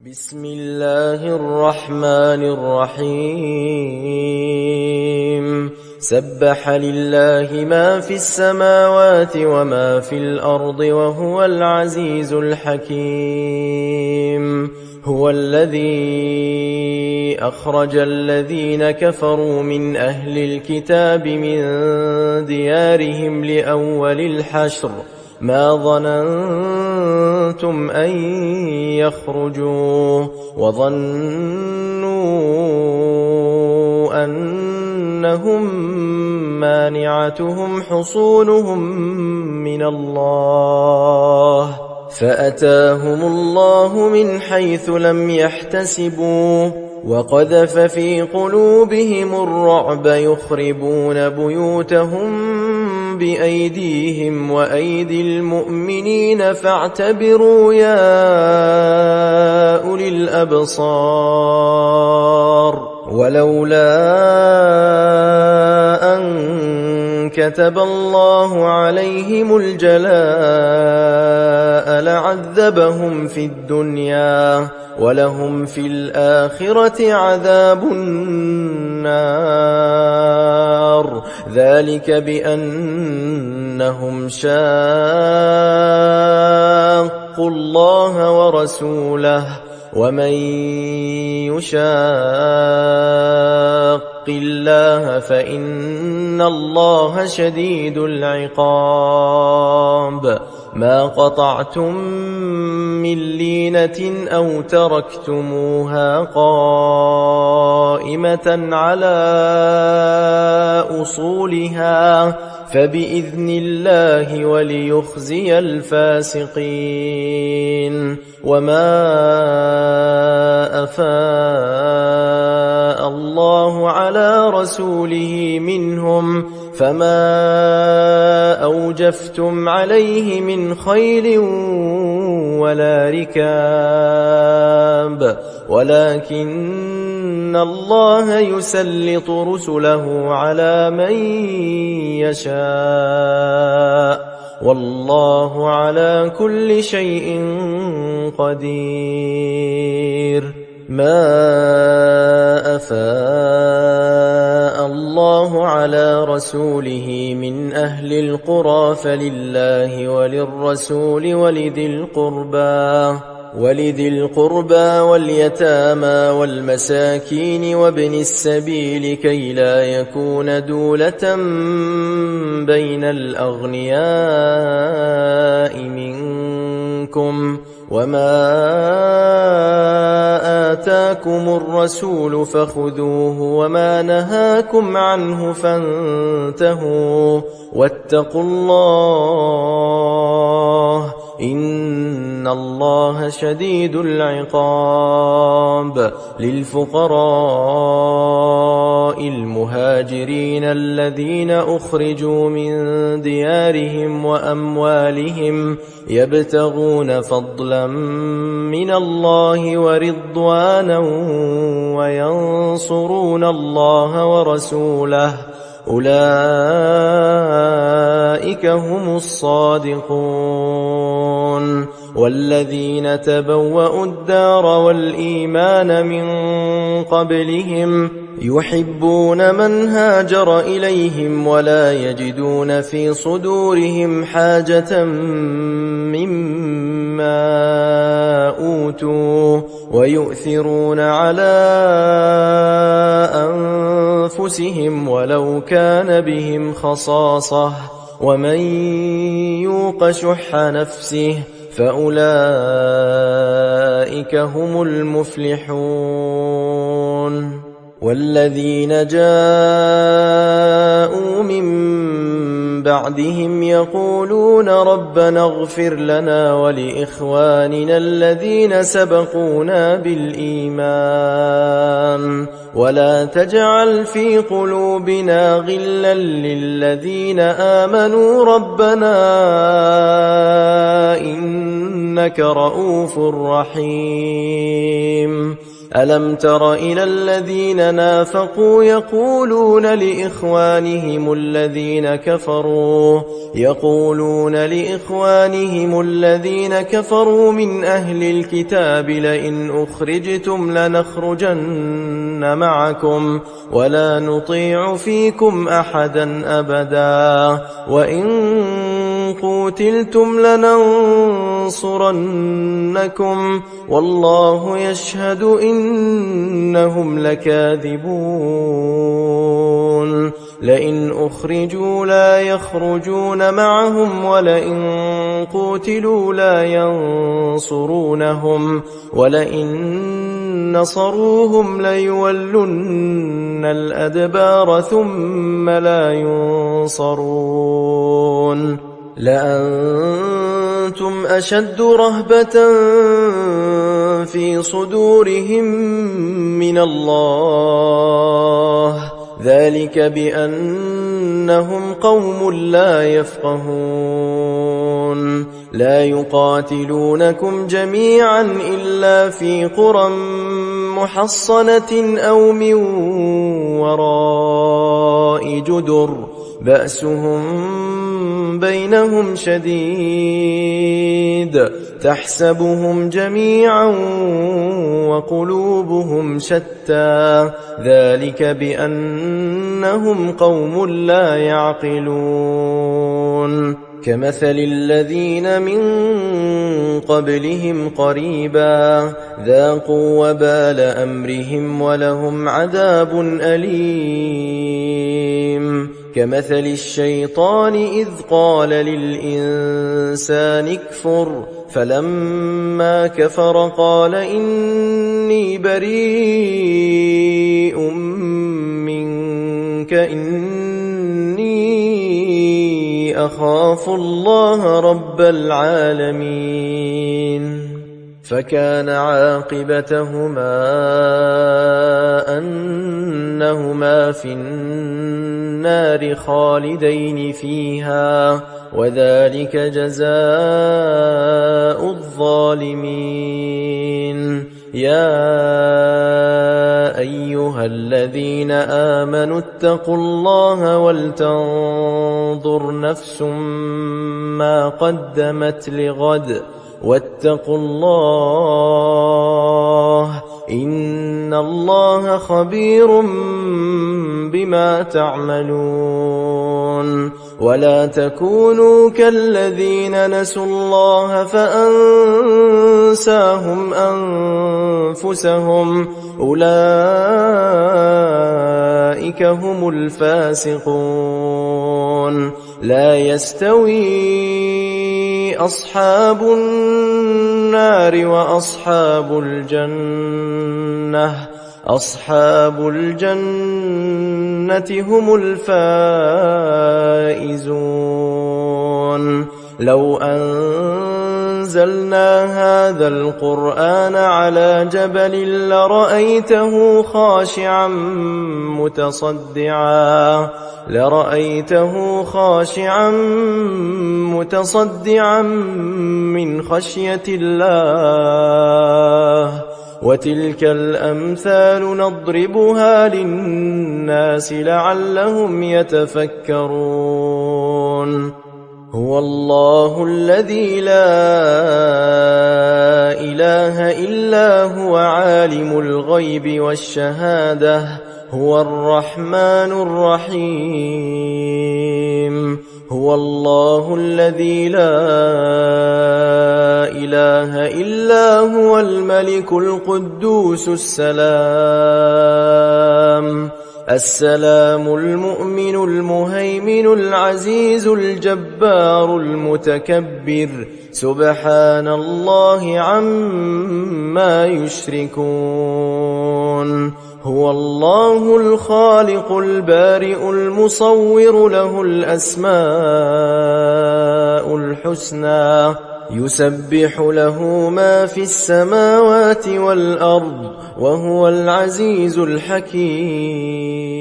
بسم الله الرحمن الرحيم سبح لله ما في السماوات وما في الأرض وهو العزيز الحكيم هو الذي أخرج الذين كفروا من أهل الكتاب من ديارهم لأول الحشر ما ظننتم أن يخرجوا وظنوا أنهم مانعتهم حصونهم من الله فأتاهم الله من حيث لم يحتسبوا وقذف في قلوبهم الرعب يخربون بيوتهم بأيديهم وأيدي المؤمنين فاعتبروا يا أولي الأبصار ولولا أن كتب الله عليهم الجلاء لعذبهم في الدنيا ولهم في الآخرة عذاب النار ذلك بأنهم شاقوا الله ورسوله ومن يشاق الله فإن الله شديد العقاب ما قطعتم من لينة أو تركتموها قائمة على أصولها فبإذن الله وليخزي الفاسقين وما أفاء الله على رسوله منهم فما أوجفتم عليه من خيل ولا ركاب ولكن الله يسلط رسله على من يشاء والله على كل شيء قدير ما أفاء الله على رسوله من أهل القرى فلله وللرسول ولذي القربى واليتامى والمساكين وابن السبيل كي لا يكون دولة بين الأغنياء منكم وما آتاكم الرسول فخذوه وما نهاكم عنه فانتهوا واتقوا الله إن الله شديد العقاب للفقراء المهاجرين الذين أخرجوا من ديارهم وأموالهم يبتغون فضلا من الله ورضوانا وينصرون الله ورسوله أولئك هم الصادقون والذين تبوأوا الدار والإيمان من قبلهم يحبون من هاجر إليهم ولا يجدون في صدورهم حاجة مما أوتوا ويؤثرون على أنفسهم ولو كان بهم خصاصة ومن يوق شح نفسه فأولئك هم المفلحون والذين جاءوا من بعدهم يقولون ربنا اغفر لنا ولإخواننا الذين سبقونا بالإيمان ولا تجعل في قلوبنا غلا للذين آمنوا ربنا إنك رؤوف رحيم ألم تر إلى الذين نافقوا يقولون لإخوانهم الذين كفروا من أهل الكتاب لئن أخرجتم لنخرجن معكم ولا نطيع فيكم أحدا أبدا وإن قوتلتم لننصرنكم والله يشهد إنهم لكاذبون لئن أخرجوا لا يخرجون معهم ولئن قوتلوا لا ينصرونهم ولئن نصروهم ليولن الأدبار ثم لا ينصرون لأنتم أشد رهبة في صدورهم من الله ذلك بأنهم قوم لا يفقهون لا يقاتلونكم جميعا إلا في قرى محصنة أو من وراء جدر بأسهم بينهم شديد تحسبهم جميعا وقلوبهم شتى ذلك بأنهم قوم لا يعقلون كمثل الذين من قبلهم قريبا ذاقوا وبال أمرهم ولهم عذاب أليم كمثل الشيطان إذ قال للإنسان اكفر فلما كفر قال إني بريء منك إني أخاف الله رب العالمين فكان عاقبتهما أنهما في النار خالدين فيها وذلك جزاء الظالمين يا أيها الذين آمنوا اتقوا الله ولتنظر نفس ما قدمت لغد واتقوا الله إن الله خبير بما تعملون ولا تكونوا كالذين نسوا الله فأنساهم أنفسهم أولئك هم الفاسقون لا يستوي أصحاب النار وأصحاب الجنة أصحاب الجنة هم الفائزون لو أنزلنا هذا القرآن على جبل لرأيته خاشعا متصدعا من خشية الله وتلك الأمثال نضربها للناس لعلهم يتفكرون هو الله الذي لا إله إلا هو عالم الغيب والشهادة هو الرحمن الرحيم هو الله الذي لا إله إلا هو الملك القدوس السلام المؤمن المهيمن العزيز الجبار المتكبر سبحان الله عما يشركون هو الله الخالق البارئ المصور له الأسماء الحسنى يسبح له ما في السماوات والأرض وهو العزيز الحكيم